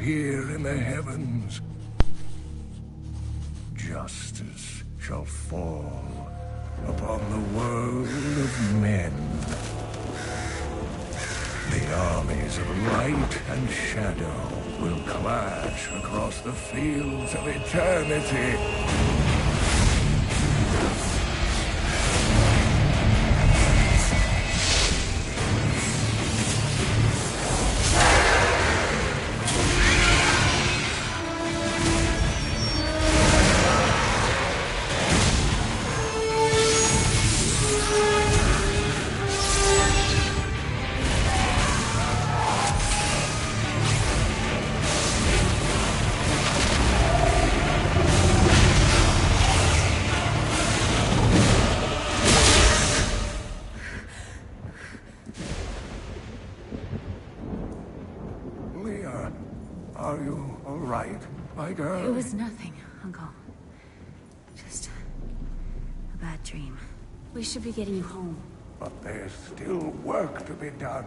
appear in the heavens. Justice shall fall upon the world of men. The armies of light and shadow will clash across the fields of eternity. Are you all right, my girl? It was nothing, Uncle. Just a bad dream. We should be getting you home. But there's still work to be done.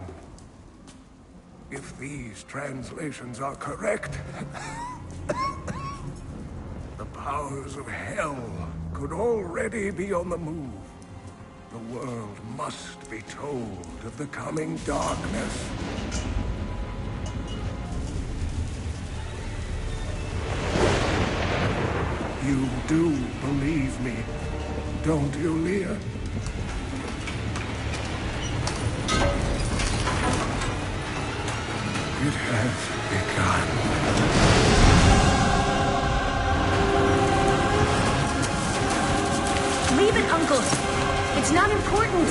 If these translations are correct, the powers of hell could already be on the move. The world must be told of the coming darkness. You do believe me, don't you, Leah? It has begun. Leave it, Uncle. It's not important.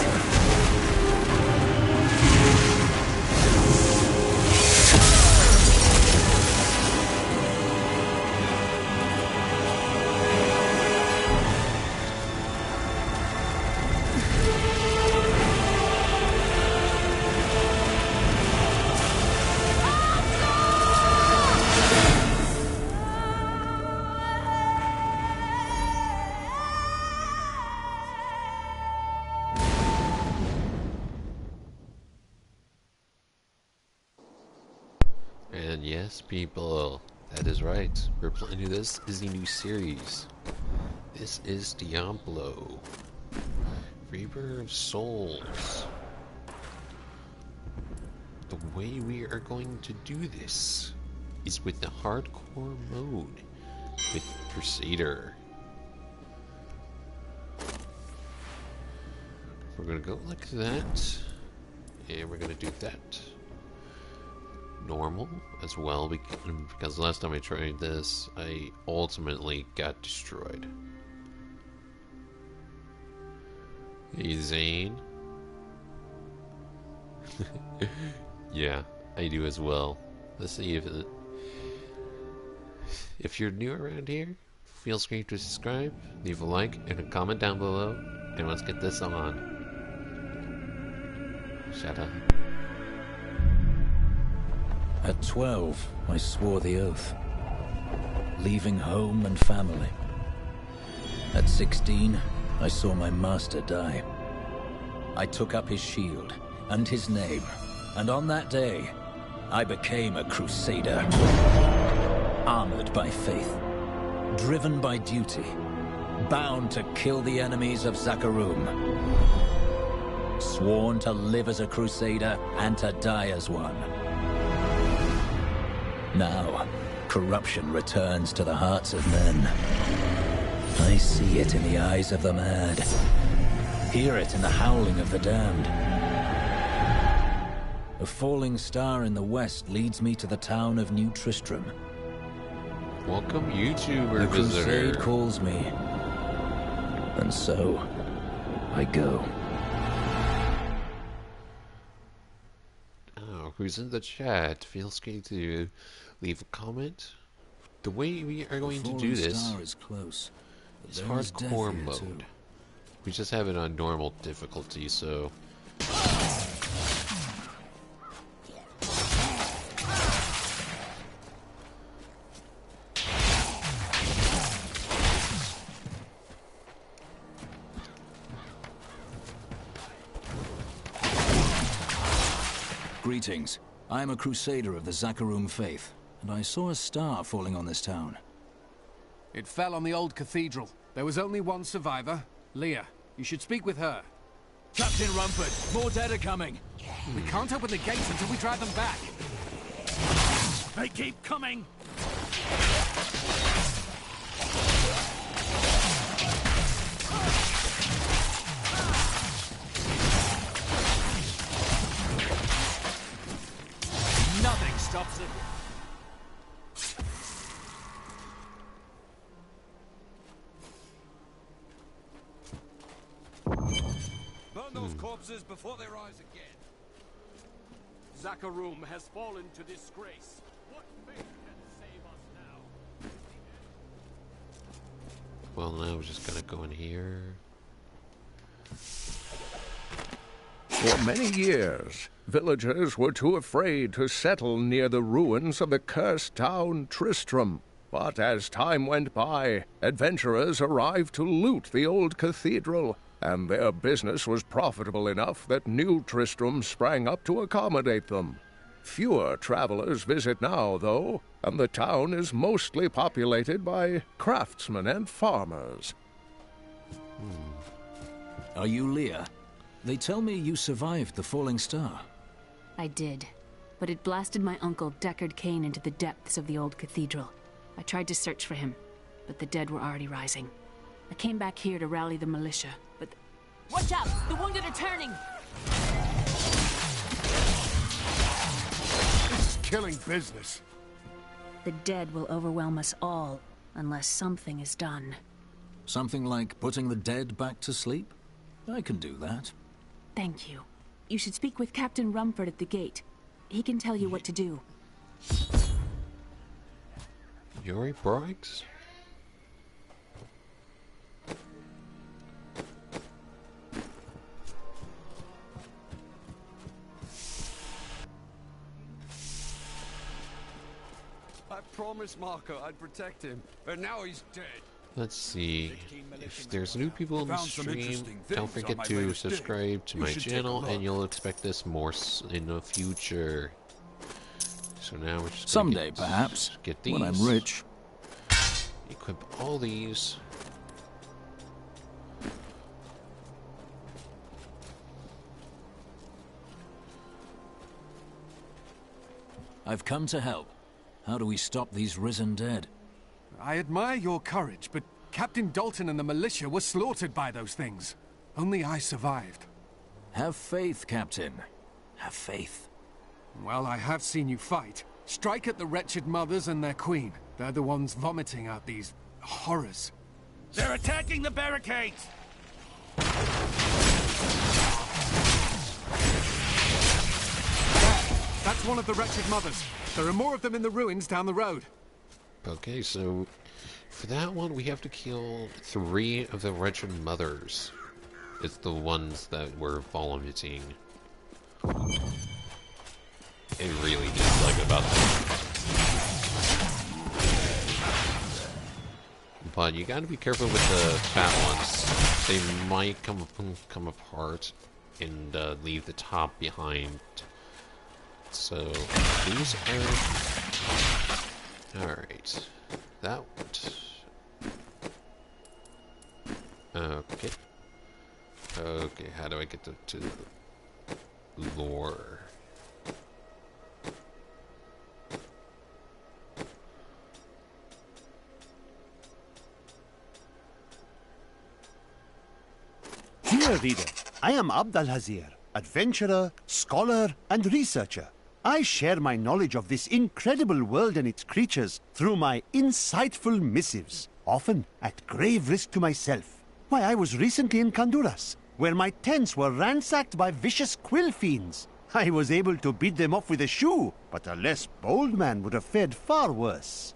And yes, people, that is right. We're playing this is a new series. This is Diablo, Reaper of Souls. The way we are going to do this is with the hardcore mode with Crusader. We're gonna go like that, and we're gonna do that. Normal as well, because last time I tried this, I ultimately got destroyed. Hey, Zane. Yeah, I do as well. Let's see if you're new around here, feel free to subscribe, leave a like, and a comment down below, and let's get this on. Shut up. At 12, I swore the oath, leaving home and family. At 16, I saw my master die. I took up his shield and his name, and on that day, I became a crusader. Armored by faith, driven by duty, bound to kill the enemies of Zakarum. Sworn to live as a crusader and to die as one. Now, corruption returns to the hearts of men. I see it in the eyes of the mad. Hear it in the howling of the damned. A falling star in the west leads me to the town of New Tristram. Welcome, YouTuber The visitor. crusade calls me. And so, I go. Who's in the chat, feel free to leave a comment. The way we are going to do this is close, is hardcore mode. We just have it on normal difficulty, so Greetings. I am a crusader of the Zakarum faith. and I saw a star falling on this town. It fell on the old cathedral. There was only one survivor, Leah. You should speak with her. Captain Rumford, more dead are coming. We can't open the gates until we drive them back. They keep coming! Nothing stops it. Burn those corpses before they rise again. Zakharum has fallen to disgrace. What fate can save us now? Well, now we're just gonna go in here. For many years, villagers were too afraid to settle near the ruins of the cursed town Tristram. But as time went by, adventurers arrived to loot the old cathedral, and their business was profitable enough that new Tristram sprang up to accommodate them. Fewer travelers visit now, though, and the town is mostly populated by craftsmen and farmers. Are you Leah? They tell me you survived the falling star. I did, but it blasted my uncle Deckard Cain into the depths of the old cathedral. I tried to search for him, but the dead were already rising. I came back here to rally the militia, but... Watch out! The wounded are turning! This is killing business. The dead will overwhelm us all, unless something is done. Something like putting the dead back to sleep? I can do that. Thank you. You should speak with Captain Rumford at the gate. He can tell you what to do. Yuri Briggs? I promised Marco I'd protect him, but now he's dead. Let's see. If there's new people in the stream, don't forget to subscribe to my channel, and you'll expect this more in the future. So now we're just someday, perhaps, get these. when I'm rich. Equip all these. I've come to help. How do we stop these risen dead? I admire your courage, but Captain Dalton and the militia were slaughtered by those things. Only I survived. Have faith, Captain. Have faith. Well, I have seen you fight. Strike at the wretched mothers and their queen. They're the ones vomiting out these horrors. They're attacking the barricades! That's one of the wretched mothers. There are more of them in the ruins down the road. Okay, so for that one, we have to kill 3 of the wretched mothers. It's the ones that were vomiting. I really dislike about them. But you gotta be careful with the fat ones. They might come apart and leave the top behind. So these are alright. That okay. Okay, how do I get to the lore? Dear reader, I am Abd al-Hazir, adventurer, scholar, and researcher. I share my knowledge of this incredible world and its creatures through my insightful missives, often at grave risk to myself. Why, I was recently in Kanduras, where my tents were ransacked by vicious quill fiends. I was able to beat them off with a shoe, but a less bold man would have fared far worse.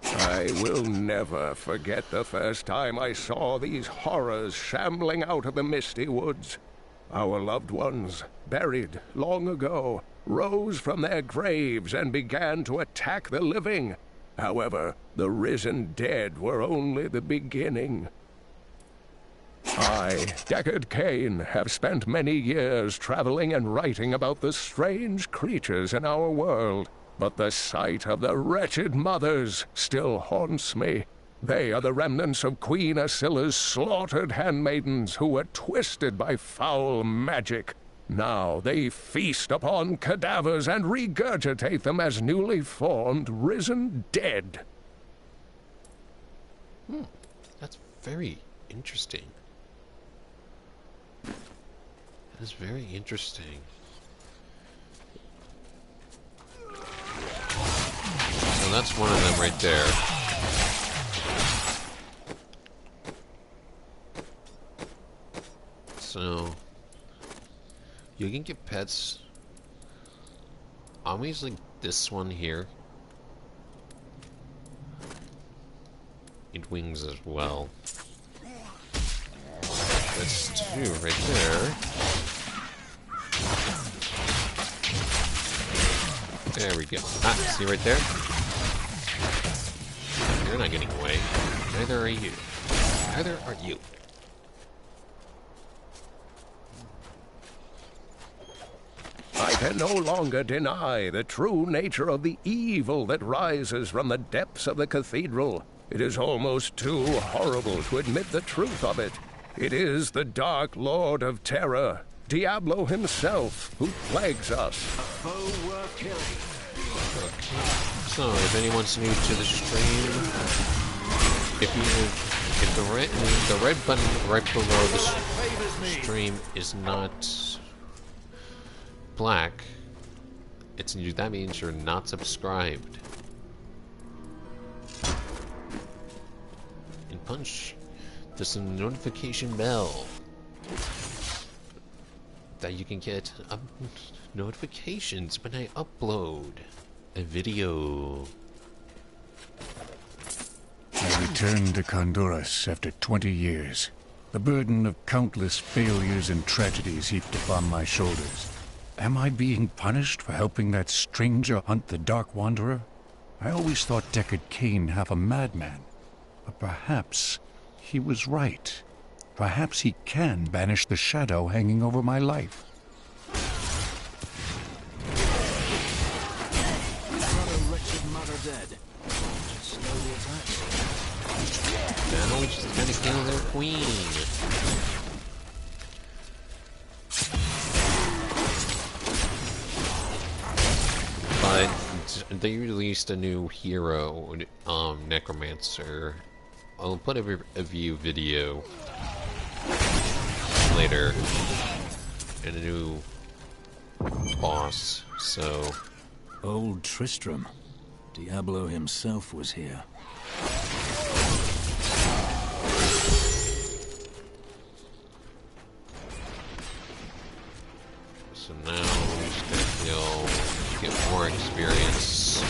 I will never forget the first time I saw these horrors shambling out of the misty woods. Our loved ones, buried long ago, rose from their graves and began to attack the living. However, the risen dead were only the beginning. I, Deckard Cain, have spent many years traveling and writing about the strange creatures in our world, but the sight of the wretched mothers still haunts me. They are the remnants of Queen Asilla's slaughtered handmaidens who were twisted by foul magic. Now they feast upon cadavers and regurgitate them as newly formed, risen dead. That's very interesting. That is very interesting. So that's one of them right there. So you can get pets. Obviously this one here. It wings as well. That's two right there. There we go. Ah, see right there? You're not getting away. Neither are you. Neither are you. I can no longer deny the true nature of the evil that rises from the depths of the cathedral. It is almost too horrible to admit the truth of it. It is the Dark Lord of Terror, Daiblo himself, who plagues us. Okay. So, if anyone's new to the stream, if the red button right below the stream is not black, that means you're not subscribed. And punch the notification bell that you can get notifications when I upload a video. I returned to Honduras after 20 years. The burden of countless failures and tragedies heaped upon my shoulders. Am I being punished for helping that stranger hunt the Dark Wanderer? I always thought Deckard Cain half a madman. But perhaps he was right. Perhaps he can banish the shadow hanging over my life. Now we just gotta kill their queen. But they released a new hero, Necromancer. I'll put a review video later, and a new boss. So, Old Tristram. Diablo himself was here. So now we just gotta get more experience.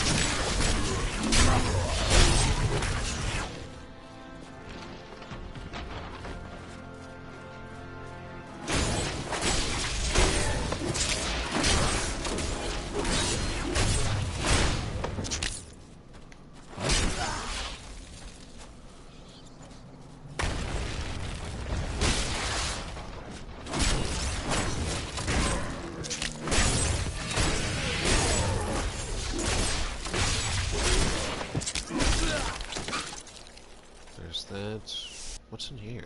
What's in here?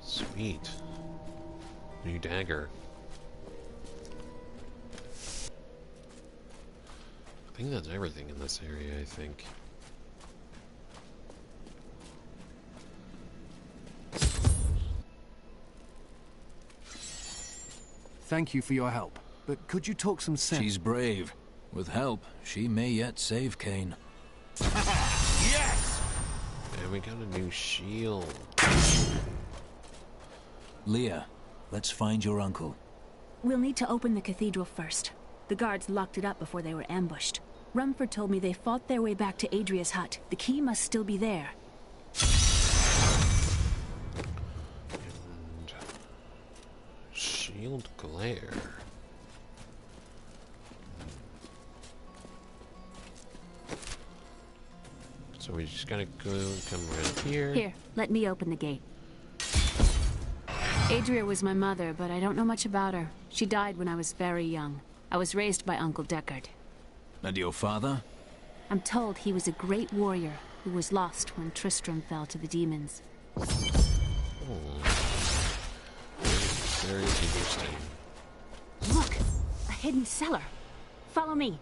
Sweet. New dagger. I think that's everything in this area, I think. Thank you for your help, but could you talk some sense? She's brave. With help, she may yet save Cain. Yes! And we got a new shield. Leah, let's find your uncle. We'll need to open the cathedral first. The guards locked it up before they were ambushed. Rumford told me they fought their way back to Adria's hut. The key must still be there. And shield glare. So we just gotta go come around here. Here, let me open the gate. Adria was my mother, but I don't know much about her. She died when I was very young. I was raised by Uncle Deckard. And your father? I'm told he was a great warrior who was lost when Tristram fell to the demons. Oh. Very interesting. Look! A hidden cellar! Follow me!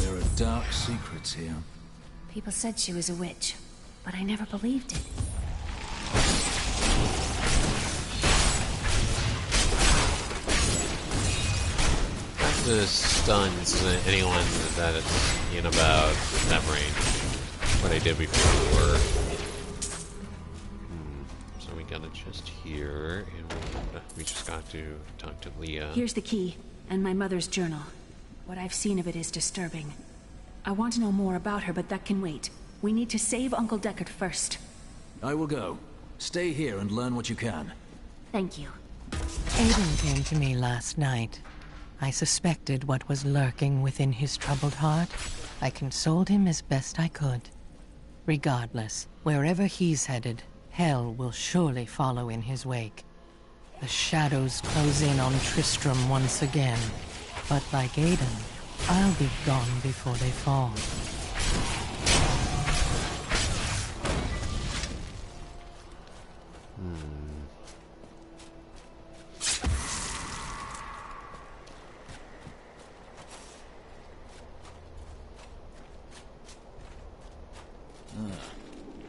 There are dark secrets here. People said she was a witch, but I never believed it. This stuns anyone that is in about that range. What I did before. So we got a chest here, and we just got to talk to Leah. Here's the key, and my mother's journal. What I've seen of it is disturbing. I want to know more about her, but that can wait. We need to save Uncle Deckard first. I will go. Stay here and learn what you can. Thank you. Aiden came to me last night. I suspected what was lurking within his troubled heart. I consoled him as best I could. Regardless, wherever he's headed, hell will surely follow in his wake. The shadows close in on Tristram once again, but like Aiden, I'll be gone before they fall.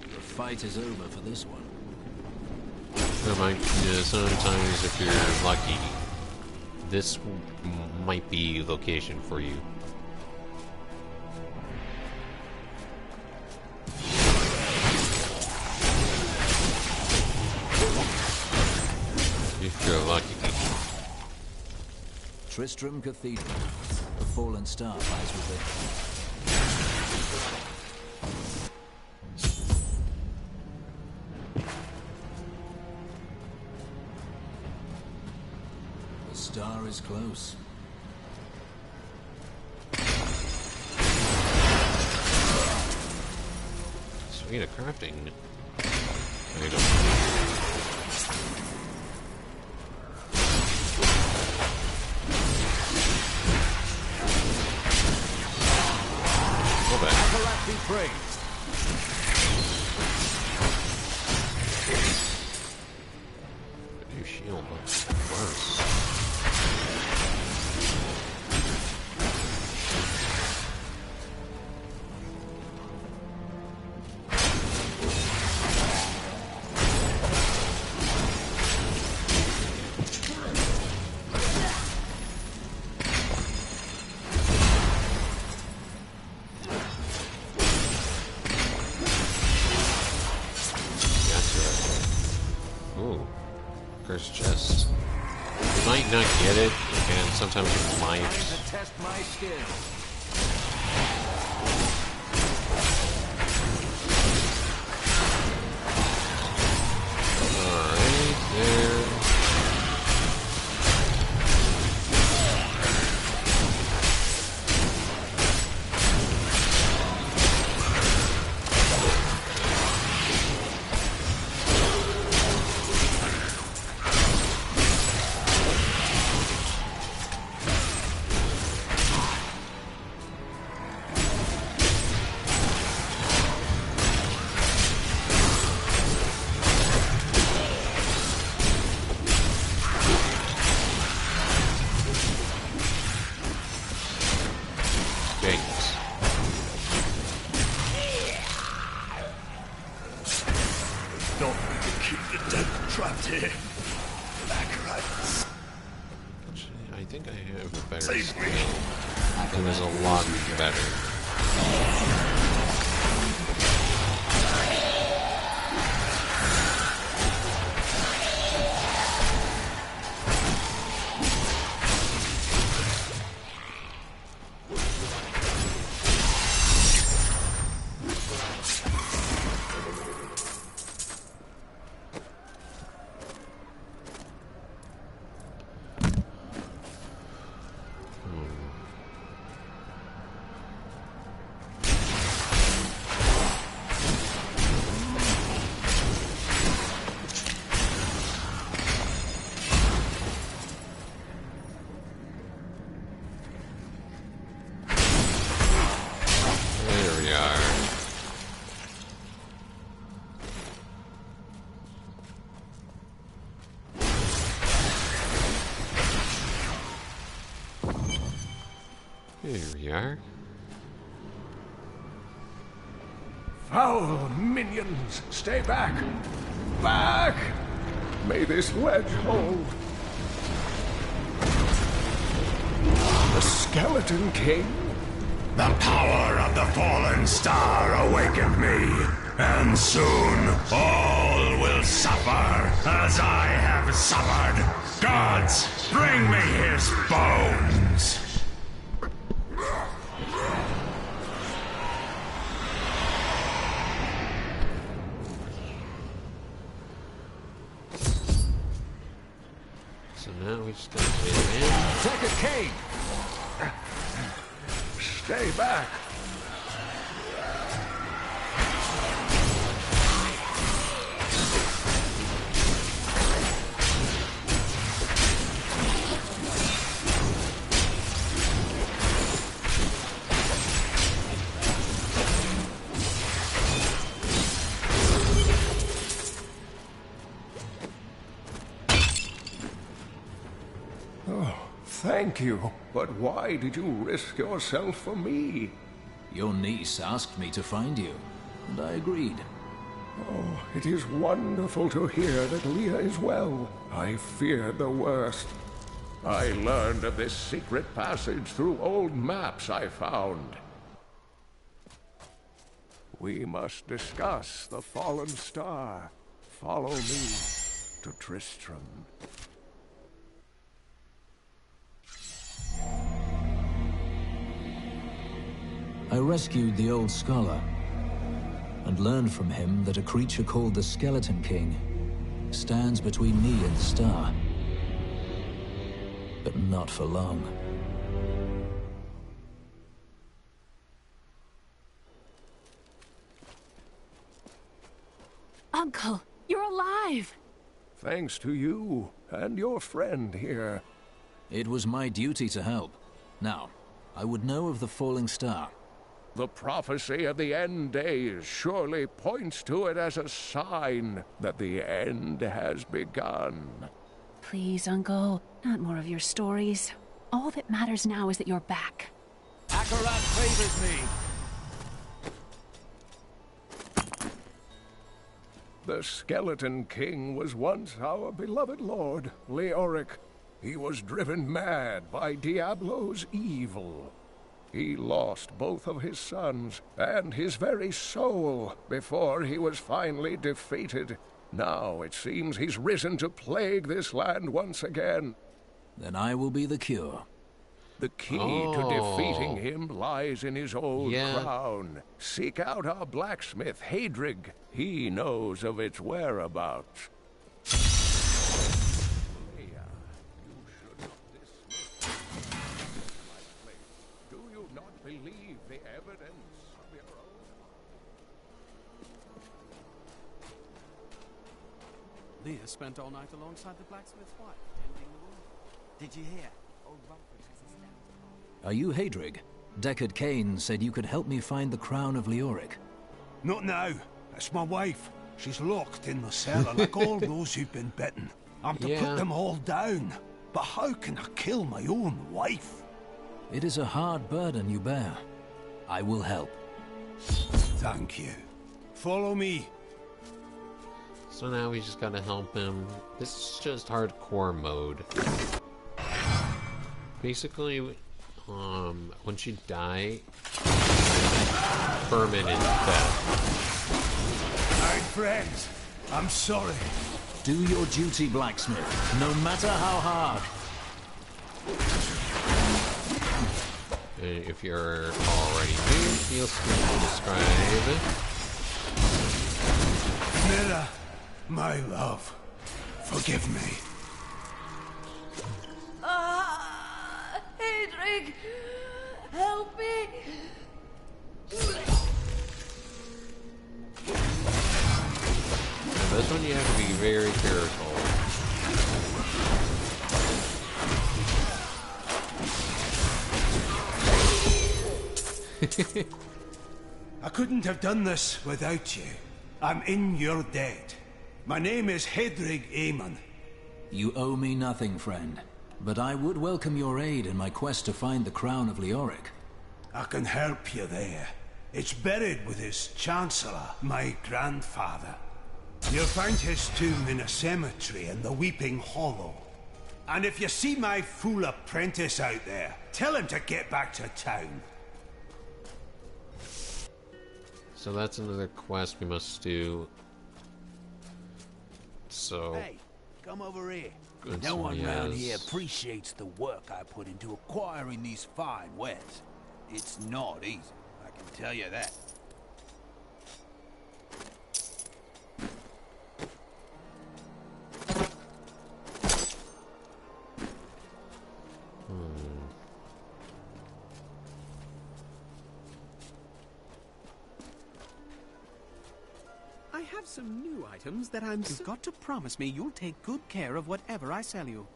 The fight is over for this one. Sometimes if you're lucky, this might be location for you. If you're lucky. Tristram Cathedral. The fallen star lies within. The star is close. Sweet, a crafting. Item. Akarat be praised. A new shield looks worse. Cursed chest. You might not get it, and sometimes you might. Time to test my skills. Alright, there. I think I have a better skill. It was a lot better. Here we are. Foul minions, stay back! Back! May this wedge hold. The Skeleton King? The power of the fallen star awakened me, and soon all will suffer as I have suffered. Gods, bring me his bones! So now we just gotta hit him in. Take a cane! Stay back! Thank you, but why did you risk yourself for me? Your niece asked me to find you, and I agreed. Oh, it is wonderful to hear that Leah is well. I feared the worst. I learned of this secret passage through old maps I found. We must discuss the fallen star. Follow me to Tristram. I rescued the old scholar, and learned from him that a creature called the Skeleton King stands between me and the star. But not for long. Uncle, you're alive! Thanks to you and your friend here. It was my duty to help. Now, I would know of the falling star. The prophecy of the end days surely points to it as a sign that the end has begun. Please, Uncle, not more of your stories. All that matters now is that you're back. Akarat favors me. The Skeleton King was once our beloved lord, Leoric. He was driven mad by Diablo's evil. He lost both of his sons and his very soul before he was finally defeated. Now it seems he's risen to plague this land once again. Then I will be the cure. The key to defeating him lies in his old crown. Seek out our blacksmith, Hadrig. He knows of its whereabouts. Believe the evidence of your own. Leah spent all night alongside the blacksmith's wife, tending the wound. Did you hear? Old Rumford has his down. Are you Hadrig? Deckard Cain said you could help me find the crown of Leoric. Not now. It's my wife. She's locked in the cellar like all those who've been bitten. I'm to put them all down. But how can I kill my own wife? It is a hard burden you bear. I will help. Thank you. Follow me. So now we just gotta help him. This is just hardcore mode. Basically, once you die, permanent death. Alright, friends. I'm sorry. Do your duty, blacksmith, no matter how hard. If you're already new, feel free to describe. Mira, my love, forgive me. Hadrig, help me. Now this one you have to be very careful. I couldn't have done this without you. I'm in your debt. My name is Hadrig Aemon. You owe me nothing, friend. But I would welcome your aid in my quest to find the crown of Leoric. I can help you there. It's buried with his Chancellor, my grandfather. You'll find his tomb in a cemetery in the Weeping Hollow. And if you see my fool apprentice out there, tell him to get back to town. So that's another quest we must do. So... Hey, come over here. Good, No one so round yes. here appreciates the work I put into acquiring these fine wares. It's not easy, I can tell you that. I have some new items that You've got to promise me you'll take good care of whatever I sell you.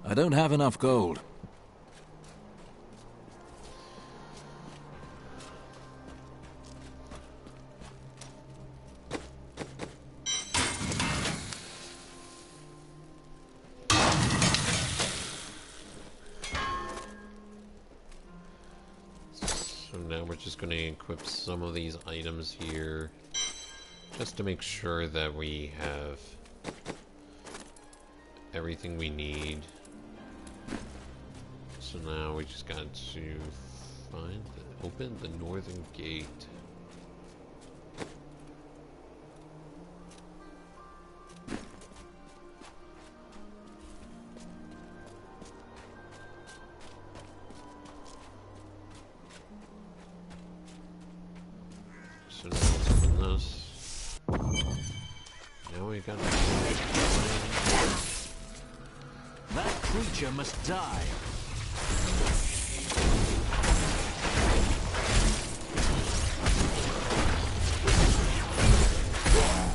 I don't have enough gold. So now we're just going to equip some of these items here, just to make sure that we have everything we need. So now we just got to open the northern gate. So now let's open this. Now we got that creature must die.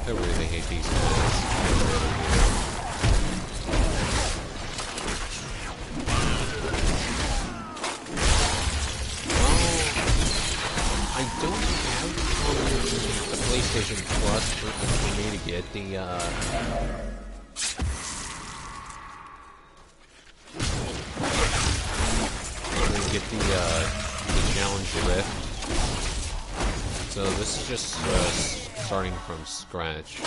I really hate these guys. I don't have the PlayStation Plus for me to get the challenge rift. So this is just starting from scratch.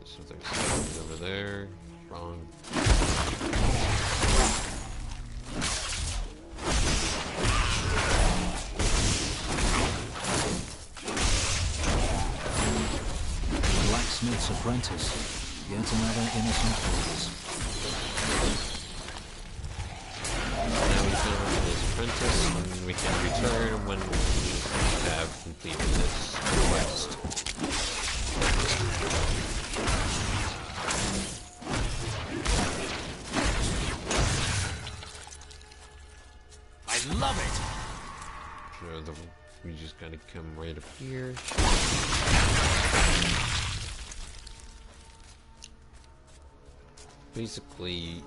So there's something over there. Wrong. Blacksmith's apprentice. Yet another innocent cause. Now we found his apprentice, and we can return when we have completed this quest. I love it! So we just gotta come right up here. Basically, you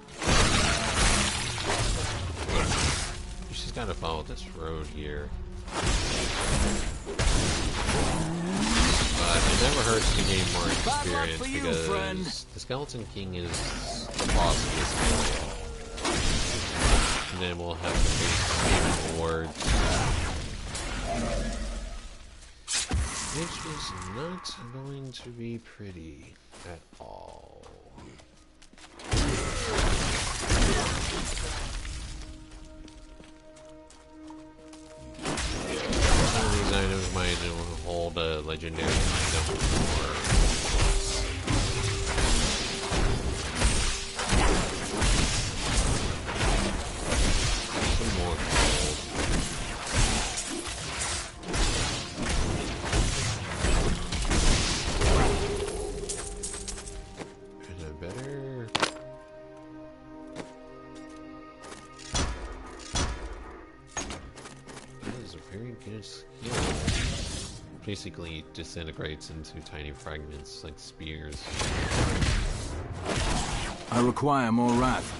just gotta follow this road here. But it never hurts to gain more experience because the Skeleton King is the boss of this area. And then we'll have to face the rewards, which is not going to be pretty at all. Some of these items might hold a legendary item or some more gold. And I better... That is a very good skill. basically disintegrates into tiny fragments like spears. I require more wrath.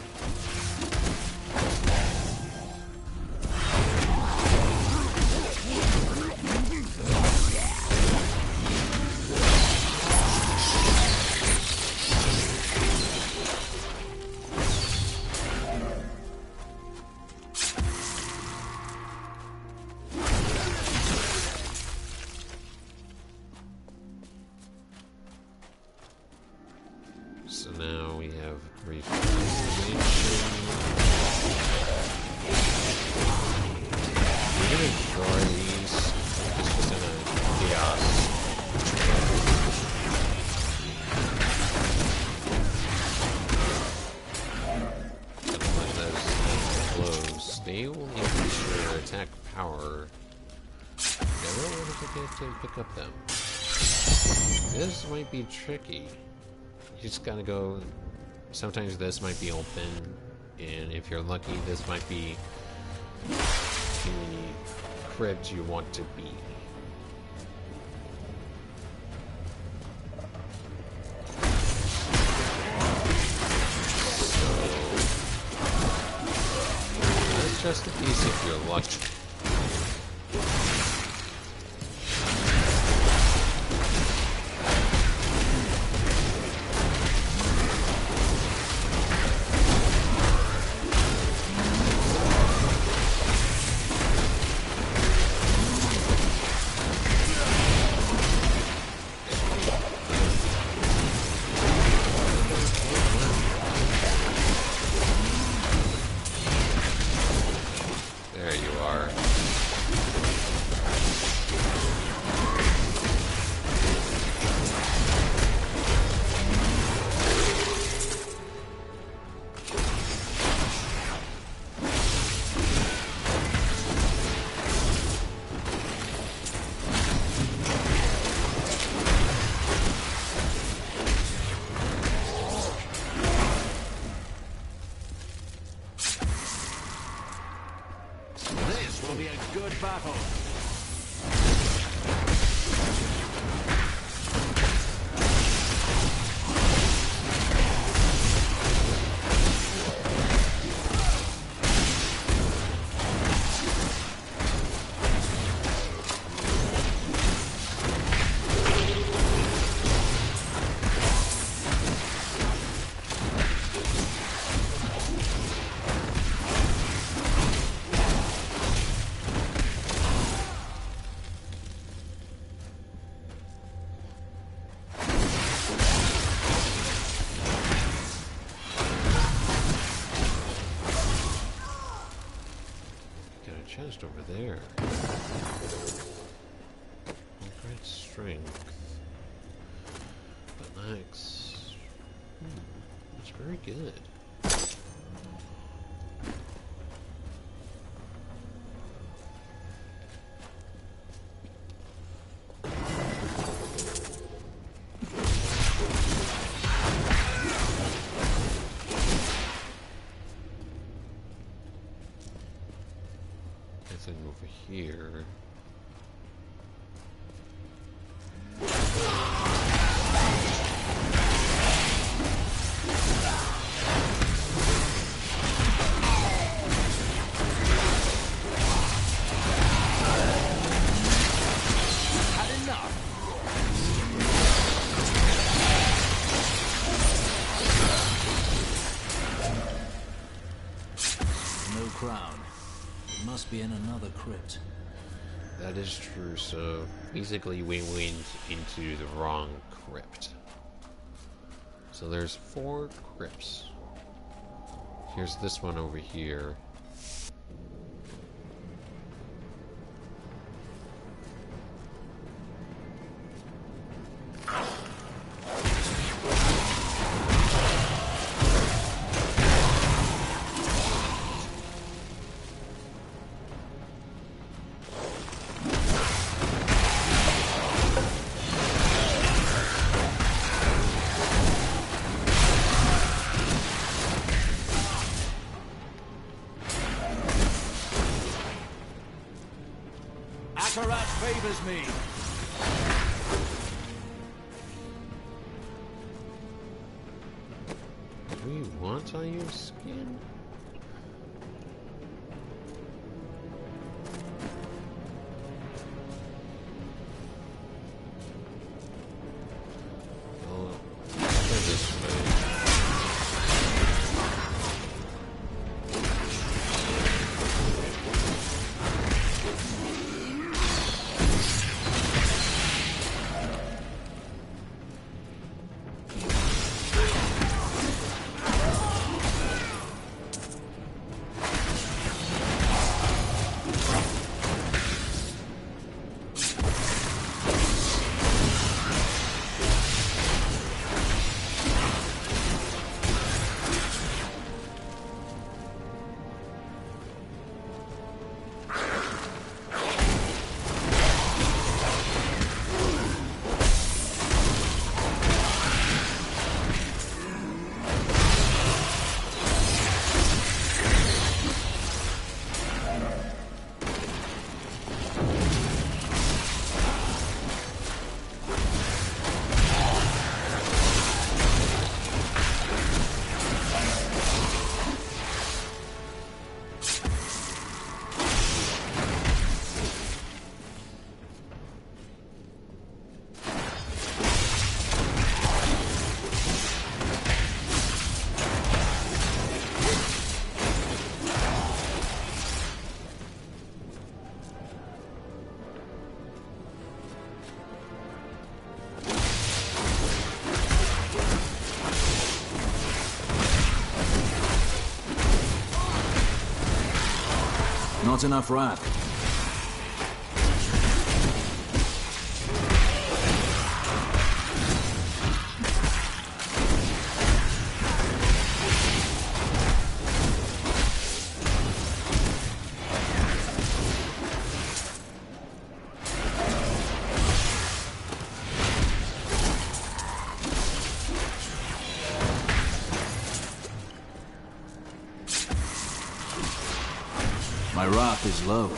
So now we have brief we're gonna ignore these just within a chaos. Gonna let those close. They will increase your attack power. Never wanted to get to pick up them. This might be tricky. You just gotta go. Sometimes this might be open, and if you're lucky, this might be the crypt you want to be. So that's just a piece if you're lucky. There you are. This will be a good battle. Chest over there. Great strength. But axe. It's very good. Nothing over here. Had enough. No crown. It must be in another crypt. That is true, so basically we went into the wrong crypt. So there's 4 crypts. Here's this one over here. Akarat favors me. you want on your skin? Well, let's go this way. Not enough rat. My wrath is low.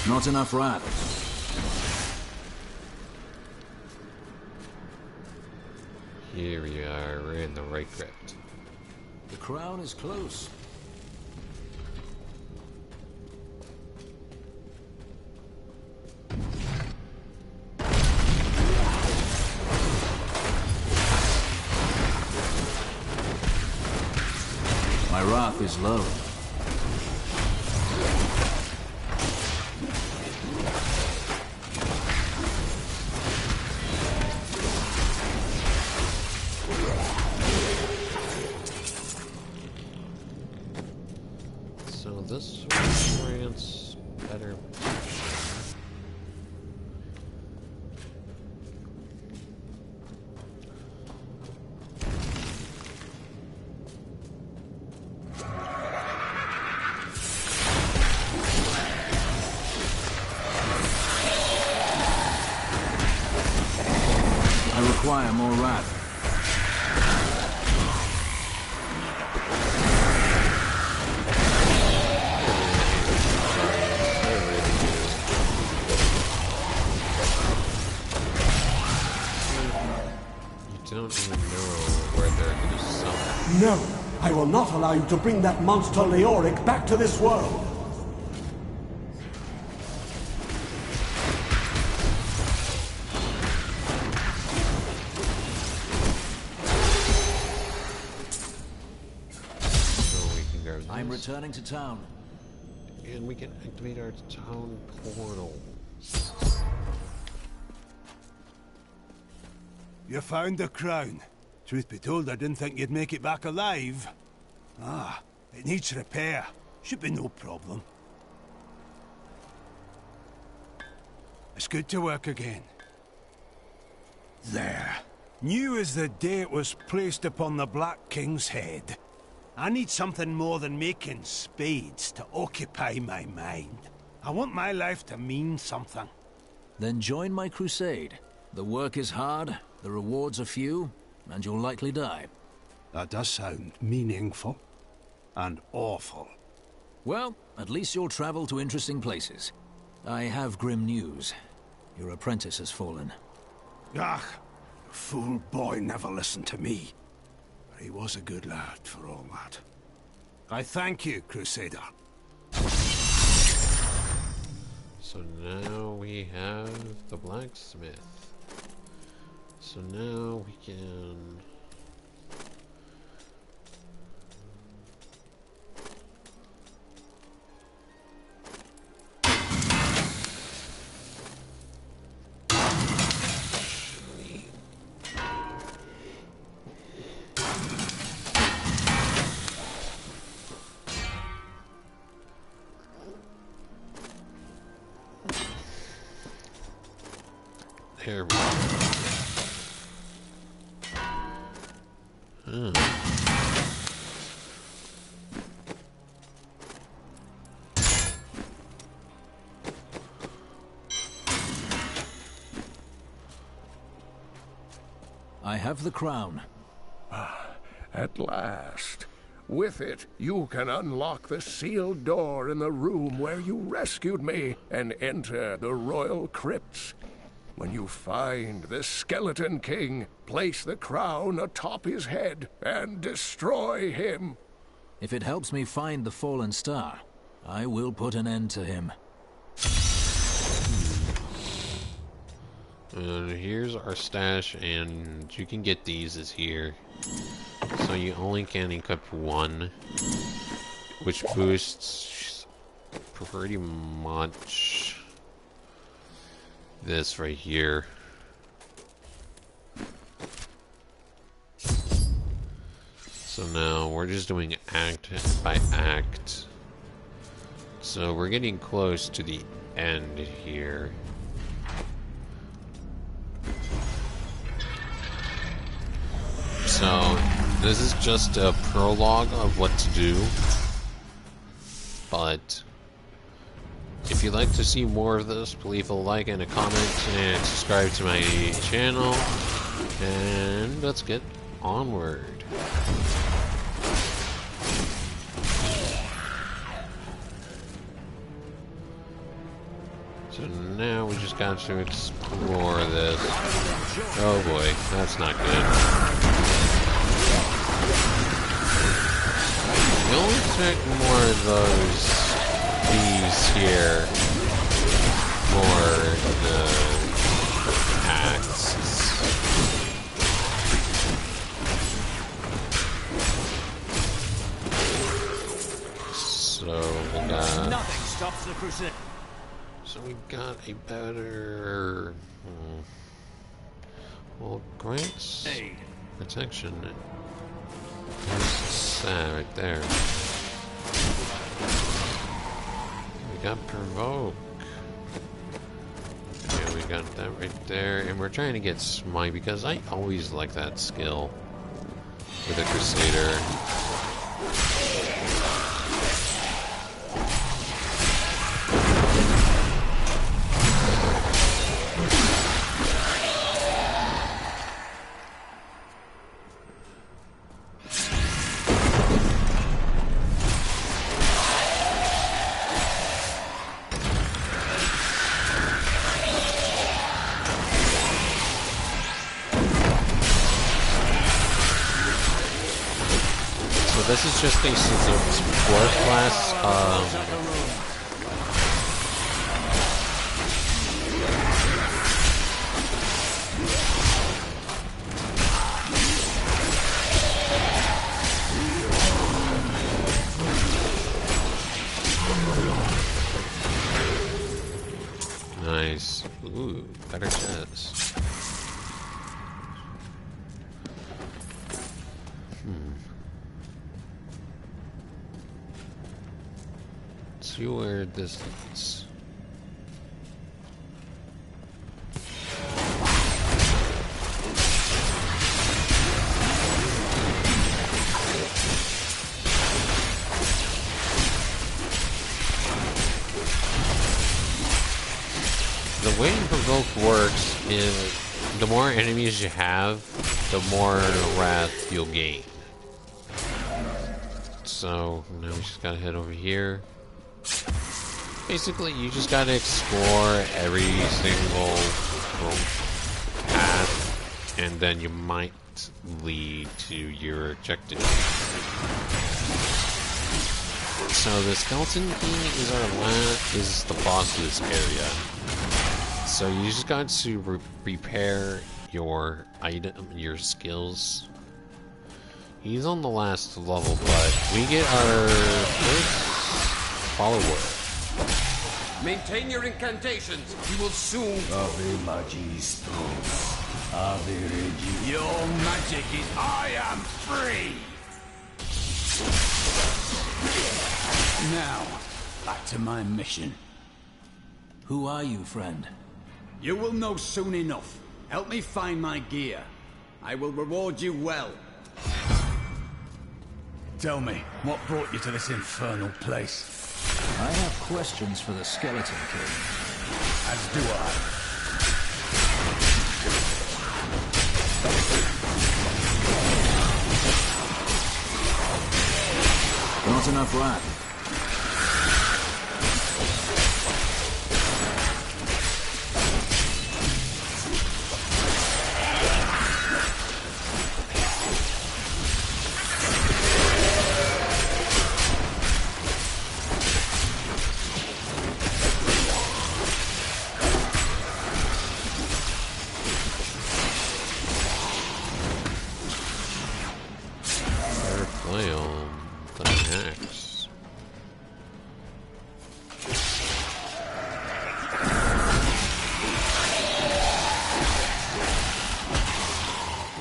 Not enough rat. Here we are, we're in the right crypt. The crown is close. My wrath is low. So this grants better. path. You don't even know where they're going to summon. No, I will not allow you to bring that monster Leoric back to this world. I'm returning to town. And we can activate our town portal. You found the crown. Truth be told, I didn't think you'd make it back alive. Ah, it needs repair. Should be no problem. It's good to work again. There. New as the day it was placed upon the Black King's head. I need something more than making spades to occupy my mind. I want my life to mean something. Then join my crusade. The work is hard, the rewards are few, and you'll likely die. That does sound meaningful. And awful. Well, at least you'll travel to interesting places. I have grim news. Your apprentice has fallen. Ah, the fool boy never listened to me. But he was a good lad for all that. I thank you, Crusader. So now we have the blacksmith. So now we can... There we go. I have the crown. At last. With it, you can unlock the sealed door in the room where you rescued me and enter the royal crypts. When you find the Skeleton King, place the crown atop his head and destroy him. If it helps me find the fallen star, I will put an end to him. And here's our stash, and you can get these is here. So you only can equip one, which boosts pretty much this right here. So now we're just doing act by act. So we're getting close to the end here. So this is just a prologue of what to do. But if you'd like to see more of this, please leave a like and a comment and subscribe to my channel. And let's get onward. So now we just got to explore this. Oh boy, that's not good. We only took more of these here for the acts. So we got... Nothing stops the crusade. So we got a better... well, grants protection. There's that right there. We got provoke. Yeah, we got that right there. And we're trying to get smite because I always like that skill with a Crusader. this is just a support class. Nice. Ooh, better chest. Let's see where this leads. The way Provoke works is the more enemies you have, the more wrath you'll gain. So now we just gotta head over here. Basically, you just gotta explore every single path, and then you might lead to your objective. So the Skeleton King is the boss of this area. So you just got to repair your item, your skills. He's on the last level, but we get our first follower. Maintain your incantations. You will soon. Ave Magis. Ave Regi. Your magic is. I am free. Now, back to my mission. Who are you, friend? You will know soon enough. Help me find my gear. I will reward you well. Tell me, what brought you to this infernal place? I have questions for the Skeleton King. As do I. Not enough wrath.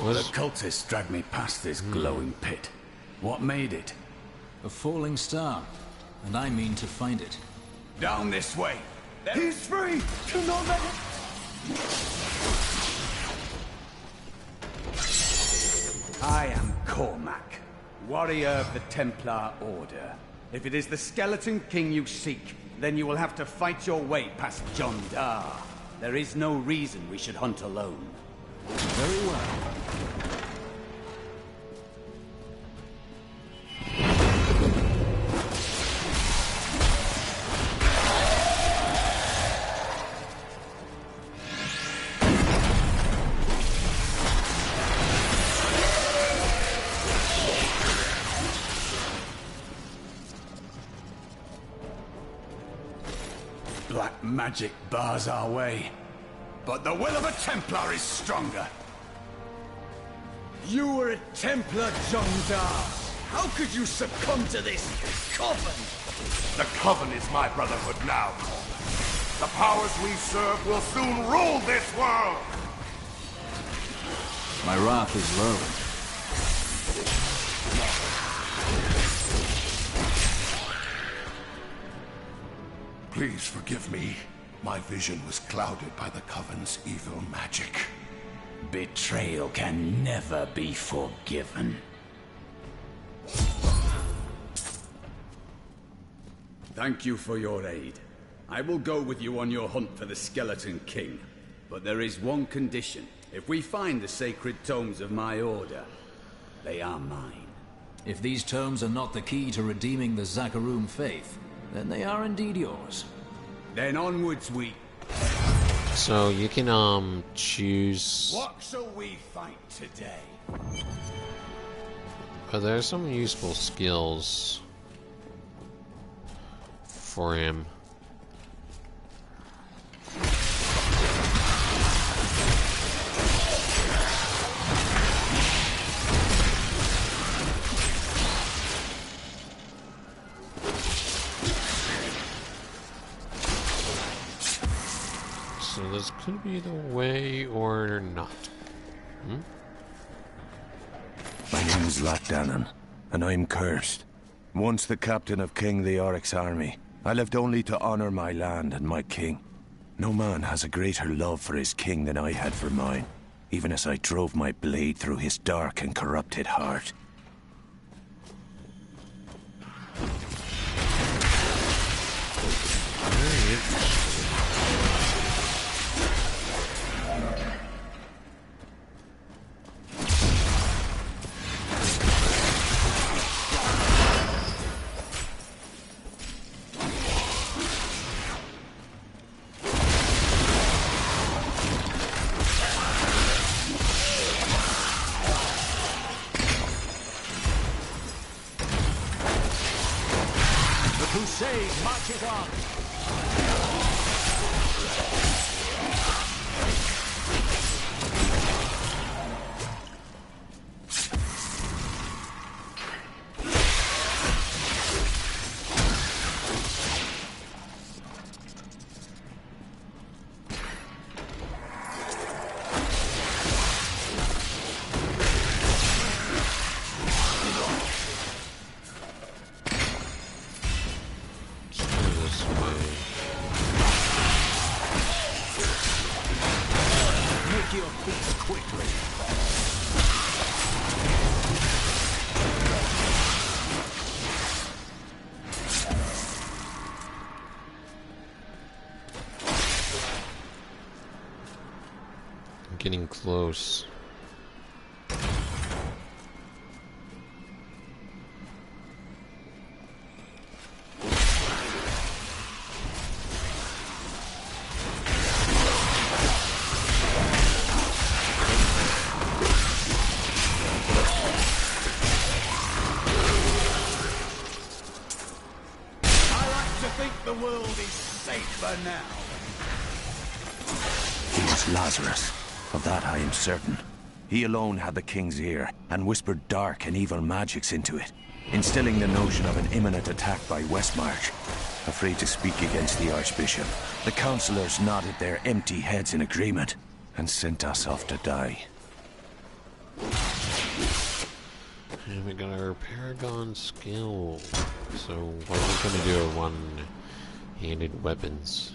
The cultists dragged me past this glowing pit. What made it? A falling star, and I mean to find it. Down this way. He's free! Do not let him... I am Cormac, warrior of the Templar Order. If it is the Skeleton King you seek, then you will have to fight your way past John Dar. There is no reason we should hunt alone. Very well. Black magic bars our way. But the will of a Templar is stronger. You were a Templar, John Dar. How could you succumb to this coven? The coven is my brotherhood now. The powers we serve will soon rule this world. My wrath is low. Please forgive me. My vision was clouded by the Coven's evil magic. Betrayal can never be forgiven. Thank you for your aid. I will go with you on your hunt for the Skeleton King. But there is one condition. If we find the sacred tomes of my order, they are mine. If these tomes are not the key to redeeming the Zakarum faith, then they are indeed yours. Then onwards we... So you can choose... What shall we fight today? But there's some useful skills for him. So this could be the way or not. Hmm? My name's Latdanan, and I'm cursed. Once the captain of King Leoric's army, I lived only to honor my land and my king. No man has a greater love for his king than I had for mine, even as I drove my blade through his dark and corrupted heart. Crusade marches on. Getting close. I like to think the world is safer now. He was Lazarus. Of that I am certain. He alone had the king's ear, and whispered dark and evil magics into it, instilling the notion of an imminent attack by Westmarch. Afraid to speak against the Archbishop, the councillors nodded their empty heads in agreement, and sent us off to die. And we got our Paragon skill. So what are we gonna do with one-handed weapons?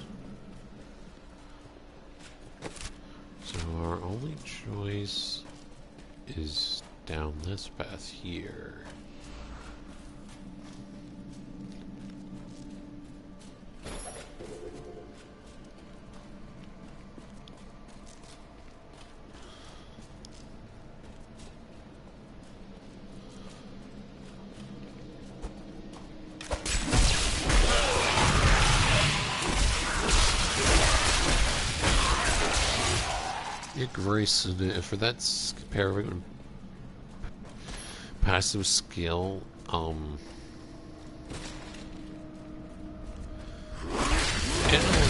So our only choice is down this path here. Grace for that passive skill, it'll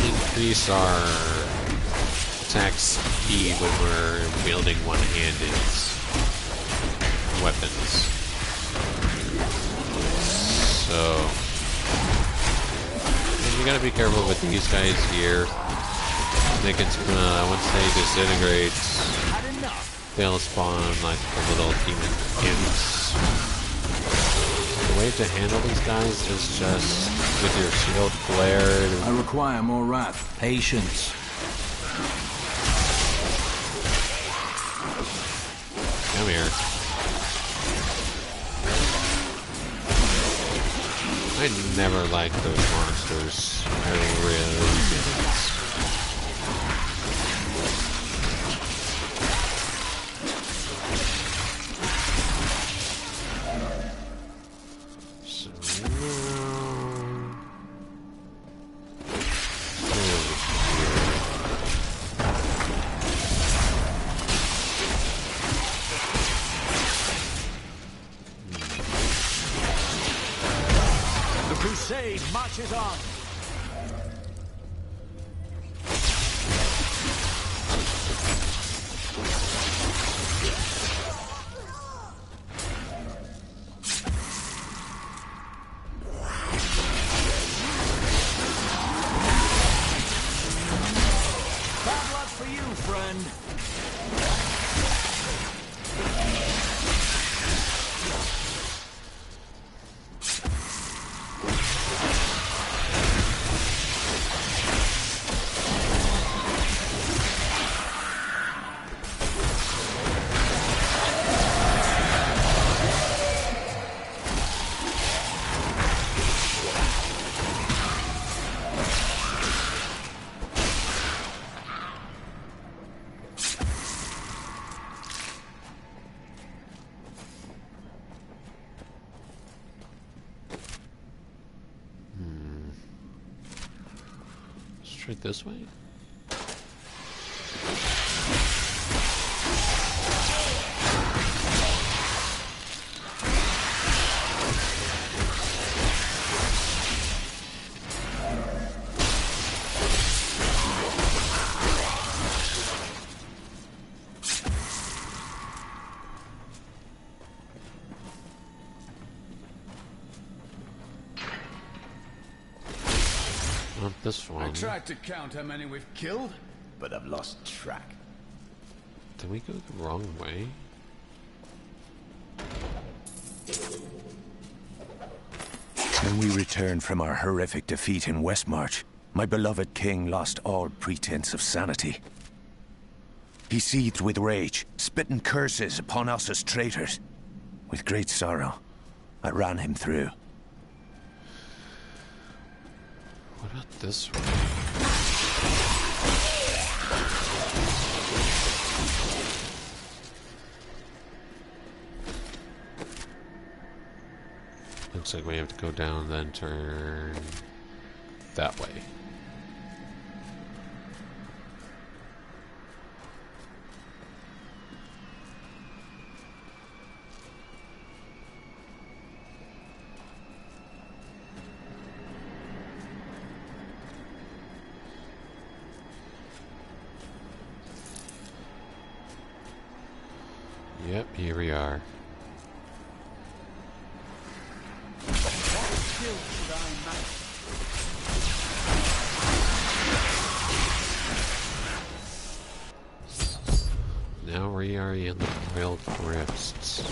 increase our attack speed when we're wielding one-handed weapons. So you gotta be careful with these guys here. They can, once they disintegrate, they'll spawn like the little demon imps. The way to handle these guys is just with your shield flared. I require more wrath. Patience. Come here. I never liked those monsters. I really didn't. crusade marches on. Bad luck for you, friend. Straight this way? Not this one. I tried to count how many we've killed, but I've lost track. Did we go the wrong way? When we returned from our horrific defeat in Westmarch, my beloved king lost all pretense of sanity. He seethed with rage, spitting curses upon us as traitors. With great sorrow, I ran him through. What about this way? Looks like we have to go down, then turn that way. Yep, here we are. Now we are in the Royal Forests.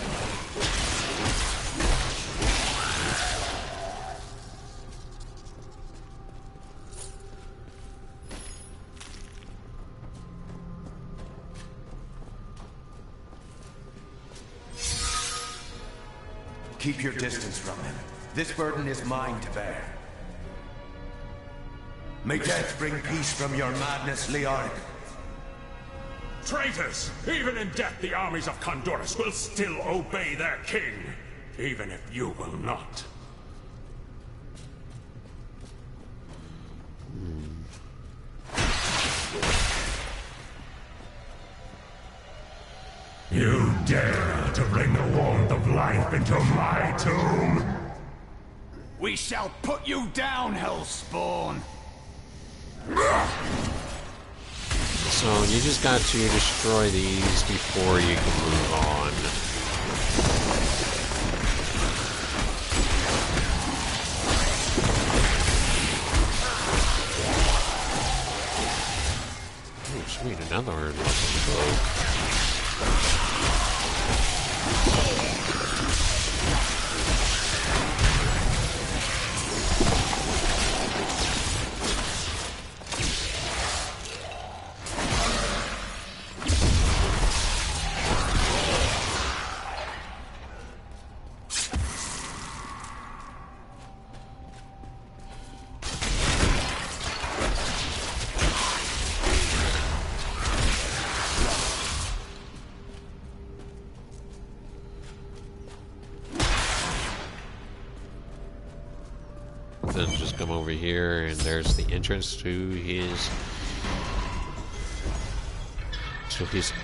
Keep your distance from him. This burden is mine to bear. May death bring peace from your madness, Leon. Traitors! Even in death, the armies of Condorus will still obey their king, even if you will not. You dare to bring the warmth of life into my tomb? We shall put you down, Hellspawn! So you just got to destroy these before you can move on. Oh, sweet, another cloak. Then just come over here, and there's the entrance to his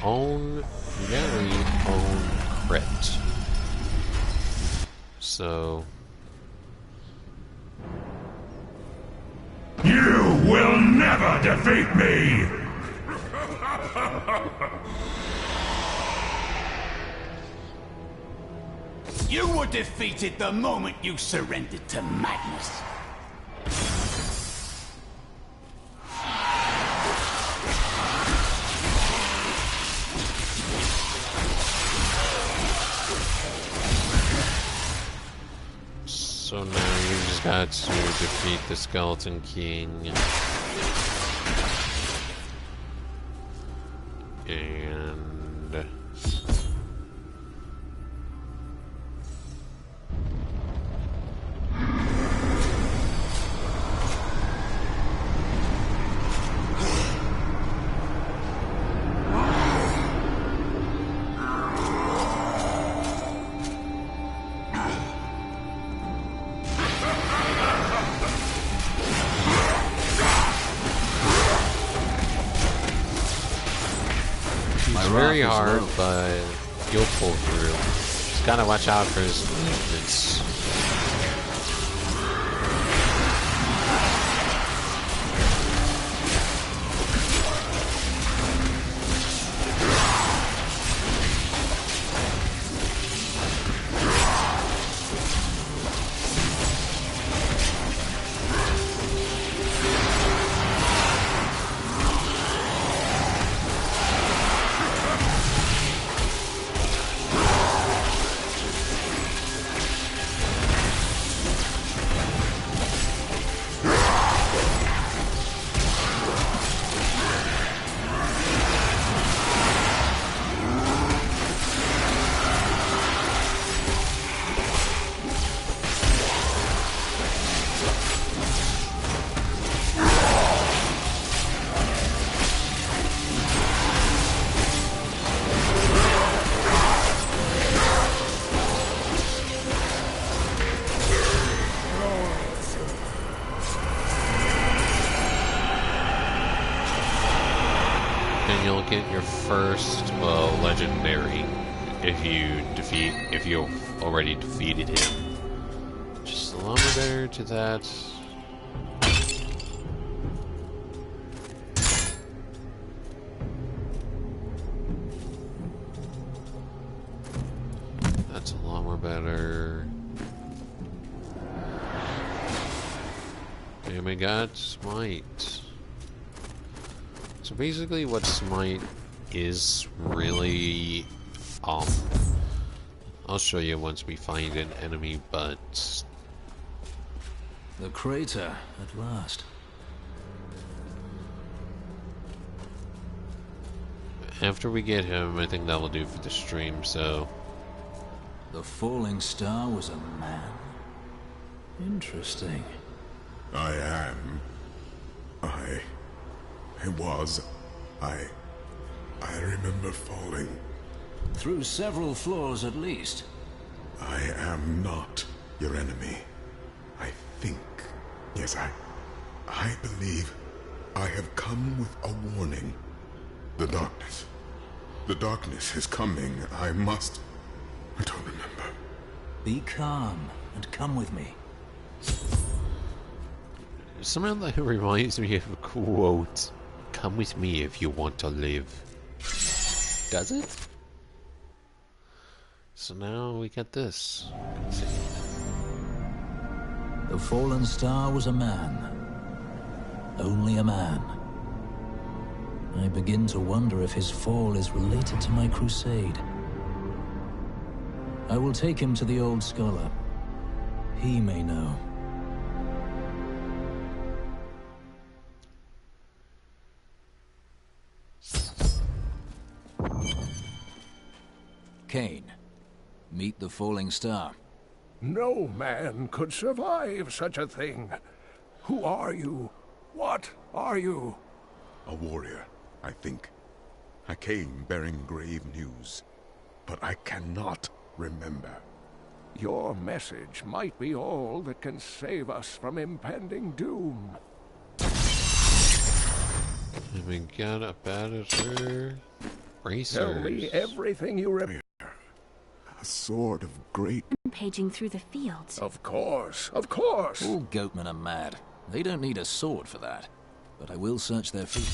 own very own crypt. So You will never defeat me! You were defeated the moment you surrendered to madness. So now you just got to defeat the Skeleton King. And... very hard, but you'll pull through. Just gotta watch out for his movements. You'll get your first, well, legendary if you already defeated him. Just a little bit better to that. That's a lot more better. And we got Smite. So basically what Smite is really, I'll show you once we find an enemy, but... The crater, at last. After we get him, I think that will do for the stream, so... The falling star was a man? Interesting. I am. I remember falling. Through several floors at least. I am not your enemy. I think. Yes, I believe I have come with a warning. The darkness. The darkness is coming. I don't remember. Be calm and come with me. Somehow that reminds me of a quote. Come with me if you want to live. Does it? So now we get this. The fallen star was a man. Only a man. I begin to wonder if his fall is related to my crusade. I will take him to the old scholar. He may know. Cain, meet the falling star. No man could survive such a thing. Who are you? What are you? A warrior, I think. I came bearing grave news, but I cannot remember. Your message might be all that can save us from impending doom. And we got a Badager Racers. Tell me everything you remember. A sword of great... Paging through the fields. Of course, of course. All goatmen are mad. They don't need a sword for that, but I will search their feet.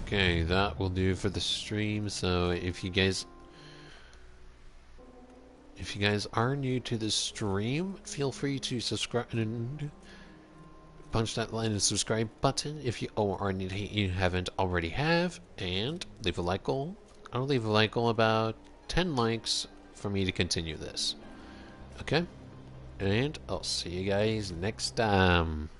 Okay, that will do for the stream. So if you guys are new to the stream, feel free to subscribe and punch that line and subscribe button if you haven't already have, and leave a like goal. I'll leave a like goal about 10 likes for me to continue this. Okay? And I'll see you guys next time.